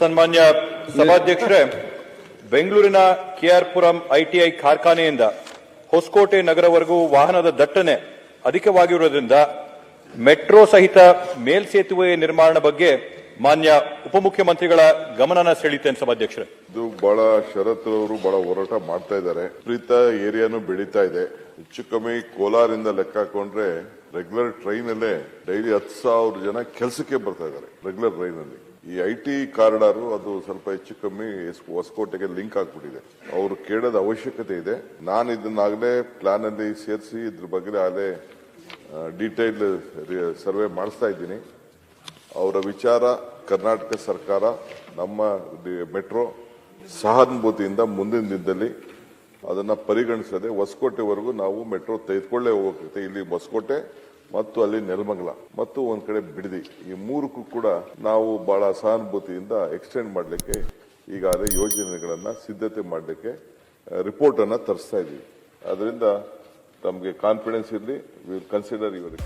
ಸನ್ಮಾನ್ಯ ಸಭಾಧ್ಯಕ್ಷರೇ, ಬೆಂಗಳೂರಿನ ಕೆಆರ್ಪುರಂ ಐಟಿಐ ಕಾರ್ಖಾನೆಯಿಂದ ಹೊಸಕೋಟೆ ನಗರವರೆಗೂ ವಾಹನದ ದಟ್ಟಣೆ ಅಧಿಕವಾಗಿರುವುದರಿಂದ ಮೆಟ್ರೋ ಸಹಿತ ಮೇಲ್ಸೇತುವೆ ನಿರ್ಮಾಣ ಬಗ್ಗೆ ಮಾನ್ಯ ಉಪಮುಖ್ಯಮಂತ್ರಿಗಳ ಗಮನ ಸೆಳೆಯುತ್ತೇನೆ ಸಭಾಧ್ಯಕ್ಷರೇ. ಇದು ಬಹಳ ಶರತ್ ಅವರು ಬಹಳ ಹೋರಾಟ ಮಾಡ್ತಾ ಇದ್ದಾರೆ. ವಿಪರೀತ ಏರಿಯಾನು ಬೆಳೀತಾ ಇದೆ. ಹೆಚ್ಚು ಕಮ್ಮಿ ಕೋಲಾರಿಂದ ಲೆಕ್ಕ ಹಾಕೊಂಡ್ರೆ ರೆಗ್ಯುಲರ್ ಟ್ರೈನ್ ಅಲ್ಲೇ ಡೈಲಿ 10,000 ಜನ ಕೆಲಸಕ್ಕೆ ಬರ್ತಾ ಇದ್ದಾರೆ ರೆಗ್ಯುಲರ್ ಟ್ರೈನ್ ಅಲ್ಲಿ. ಈ ಐಟಿ ಕಾರಿಡಾರ್ ಅದು ಸ್ವಲ್ಪ ಹೆಚ್ಚು ಕಮ್ಮಿ ಹೊಸಕೋಟೆಗೆ ಲಿಂಕ್ ಆಗ್ಬಿಟ್ಟಿದೆ. ಅವರು ಕೇಳೋದ ಅವಶ್ಯಕತೆ ಇದೆ. ನಾನು ಇದನ್ನಾಗಲೇ ಪ್ಲಾನ್ ಅಲ್ಲಿ ಸೇರಿಸಿ ಇದ್ರ ಬಗ್ಗೆ ಆಗಲೇ ಡೀಟೇಲ್ ಸರ್ವೆ ಮಾಡಿಸ್ತಾ ಇದ್ದೀನಿ. ಅವರ ವಿಚಾರ ಕರ್ನಾಟಕ ಸರ್ಕಾರ ನಮ್ಮ ಮೆಟ್ರೋ ಸಹಾನುಭೂತಿಯಿಂದ ಮುಂದಿನ ದಿನದಲ್ಲಿ ಅದನ್ನ ಪರಿಗಣಿಸದೆ ಹೊಸಕೋಟೆವರೆಗೂ ನಾವು ಮೆಟ್ರೋ ತೆಗೆದುಕೊಳ್ಳೇ ಹೋಗುತ್ತೆ. ಇಲ್ಲಿ ಹೊಸಕೋಟೆ ಮತ್ತು ಅಲ್ಲಿ ನೆಲಮಂಗಲ ಮತ್ತು ಒಂದ್ ಕಡೆ ಬಿಡದಿ, ಈ ಮೂರಕ್ಕೂ ಕೂಡ ನಾವು ಬಹಳ ಸಹಾನುಭೂತಿಯಿಂದ ಎಕ್ಸ್ಟೆಂಡ್ ಮಾಡಲಿಕ್ಕೆ ಈಗಾಗಲೇ ಯೋಜನೆಗಳನ್ನ ಸಿದ್ಧತೆ ಮಾಡಲಿಕ್ಕೆ ರಿಪೋರ್ಟ್ ಅನ್ನ ತರಿಸ್ತಾ ಇದೀವಿ. ಅದರಿಂದ ತಮಗೆ ಕಾನ್ಫಿಡೆನ್ಸ್ ಇರಲಿ, ವಿಲ್ ಕನ್ಸಿಡರ್ ಯುವರ್